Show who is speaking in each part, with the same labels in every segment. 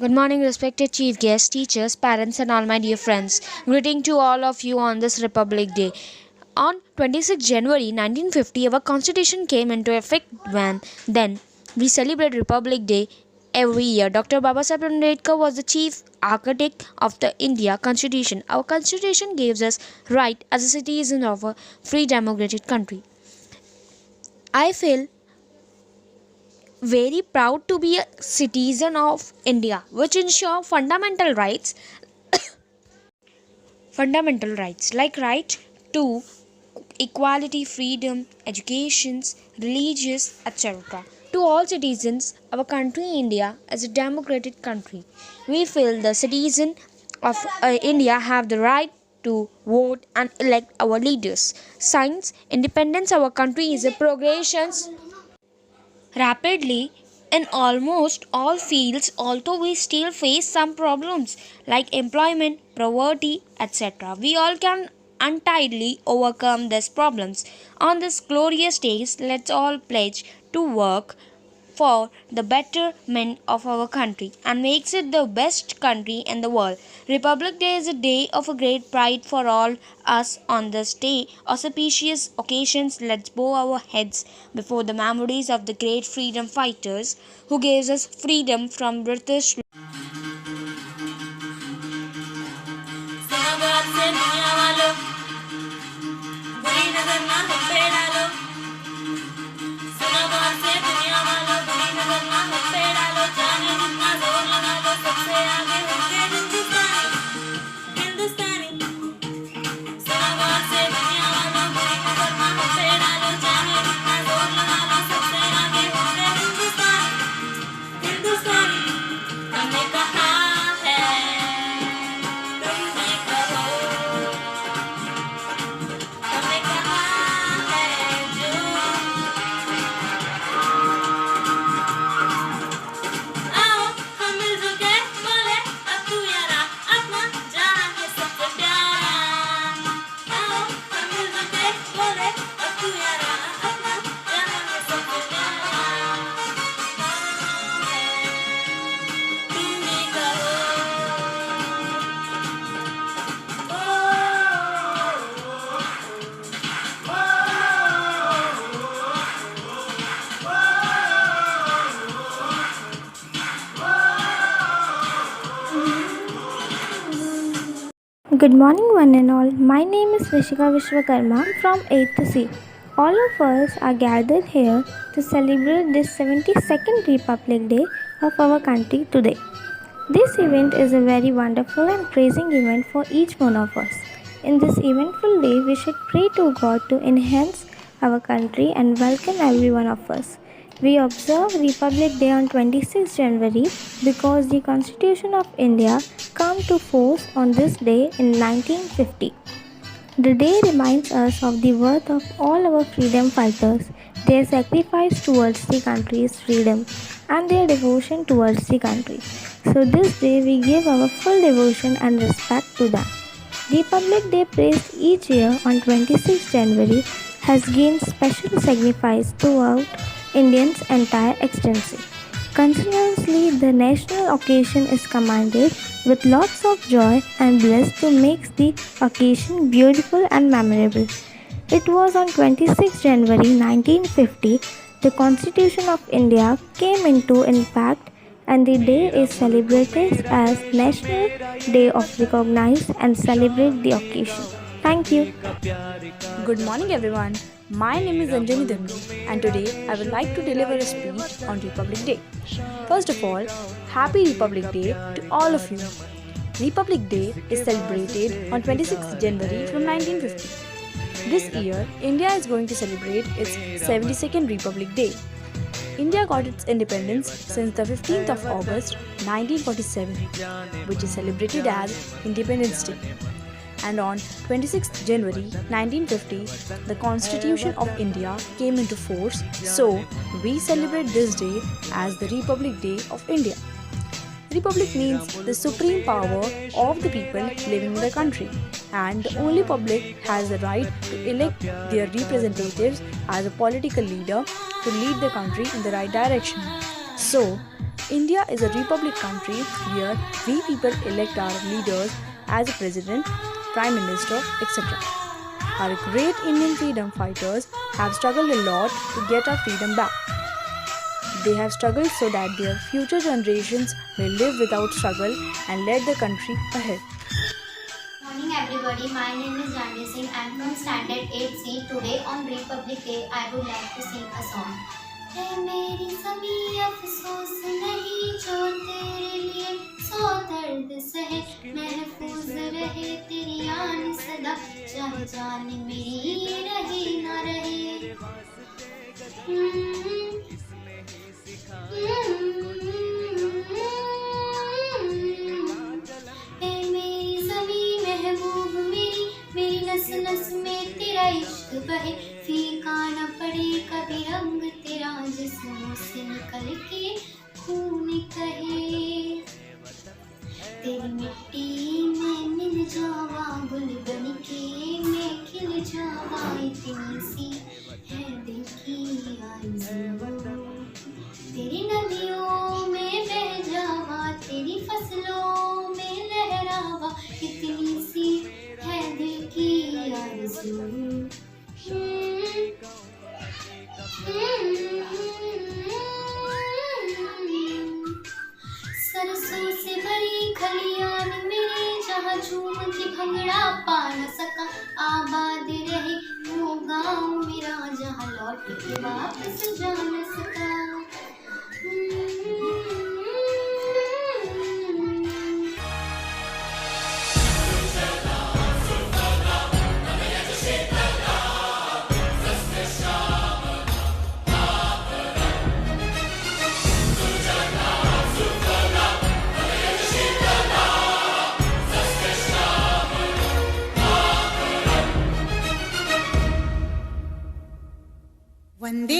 Speaker 1: Good morning, respected chief guests, teachers, parents, and all my dear friends. Greeting to all of you on this Republic Day. On 26 January 1950, our constitution came into effect when then we celebrate Republic Day every year. Dr. Babasaheb Ambedkar was the chief architect of the India Constitution. Our constitution gives us right as a citizen of a free democratic country. I feel very proud to be a citizen of India, which ensure fundamental rights like right to equality, freedom, educations, religious, etc. To all citizens, our country India is a democratic country. We feel the citizen of India have the right to vote and elect our leaders. Since independence, our country is a progression rapidly in almost all fields, although we still face some problems like employment, poverty, etc. We all can untiedly overcome these problems. On this glorious day, let's all pledge to work for the betterment of our country and makes it the best country in the world. Republic Day is a day of a great pride for all us. On this day, auspicious occasions, let's bow our heads before the memories of the great freedom fighters who gave us freedom from British
Speaker 2: Good morning, one and all. My name is Rishika Vishwakarma from 8th C. All of us are gathered here to celebrate this 72nd Republic Day of our country today. This event is a very wonderful and praising event for each one of us. In this eventful day, we should pray to God to enhance our country and welcome every one of us. We observe Republic Day on 26 January because the Constitution of India came to force on this day in 1950. The day reminds us of the worth of all our freedom fighters, their sacrifice towards the country's freedom, and their devotion towards the country. So, this day we give our full devotion and respect to them. Republic Day praised each year on 26 January has gained special significance throughout Indians' entire extension. Continuously, the national occasion is commanded with lots of joy and bliss to make the occasion beautiful and memorable. It was on 26 January 1950 the Constitution of India came into impact and the day is celebrated as National Day of Recognize and celebrate the occasion. Thank you.
Speaker 3: Good morning, everyone. My name is Anjani Dandu, and today I would like to deliver a speech on Republic Day. First of all, Happy Republic Day to all of you. Republic Day is celebrated on 26th January from 1950. This year, India is going to celebrate its 72nd Republic Day. India got its independence since the 15th of August 1947, which is celebrated as Independence Day. And on 26th January 1950, the Constitution of India came into force, so we celebrate this day as the Republic Day of India. Republic means the supreme power of the people living in the country, and the only public has the right to elect their representatives as a political leader to lead the country in the right direction. So, India is a republic country where we people elect our leaders as a president, prime minister, etc. Our great Indian freedom fighters have struggled a lot to get our freedom back. They have struggled so that their future generations may live without struggle and lead the country ahead.
Speaker 4: Morning everybody, my name is Janvi Singh. I am from Standard 8C. Today on Republic Day, I would like to sing a song. है मेरी ज़मीं अफसोस नहीं जो तेरे लिए सौ दर्द सहे महफूज रहे तेरी आन सदा चाहे जान मेरी रहे ना रहे मेरी नस नस में तेरा इश्क बहे फीका न पड़े कभी रंग तेरा जिस्मों से निकल के खून कहे तेरी मिट्टी में मिल जावा गुल बन के मैं खिल जावा इतनी सी है दिल की आरज़ू तेरी नदियों में बह जावा तेरी फसलों में लहरावा इतनी सी है दिल की आरज़ू सरसों से भरी खलियान मेरे जहाँ झूम के भंगड़ा पा न सका आबाद रहे वो गाँव मेरा जहाँ लौट के वापस जा न सका
Speaker 5: वंदे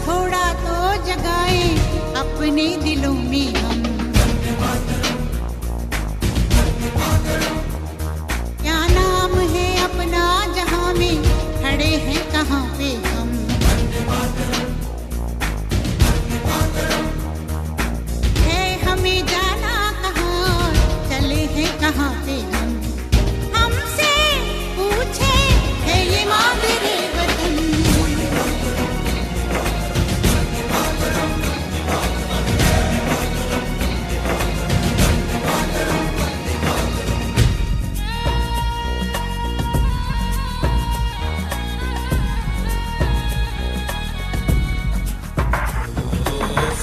Speaker 5: थोड़ा तो जगाए अपने दिलों में हम क्या नाम है अपना जहां में खड़े हैं कहां पे हम है हमें जाना कहां चले हैं कहां पे हम हमसे पूछे है ये मादरे वतन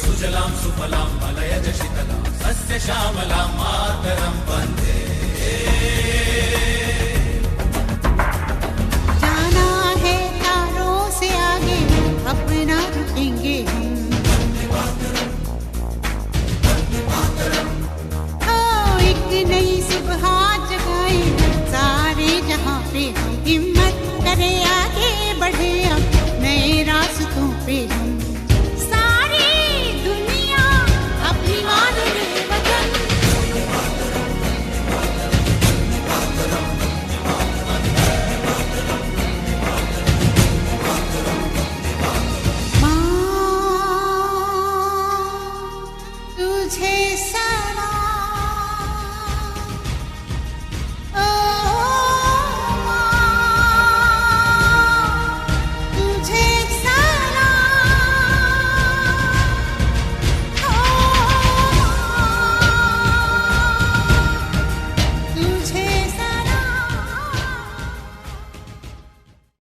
Speaker 6: सुजलां सुफलां मलयज शीतलां सस्य श्यामलां मातरं वन्दे
Speaker 5: जाना है तारों से आगे अपना रुकेंगे हम एक नई सुबह जगाए सारे जहां पे हम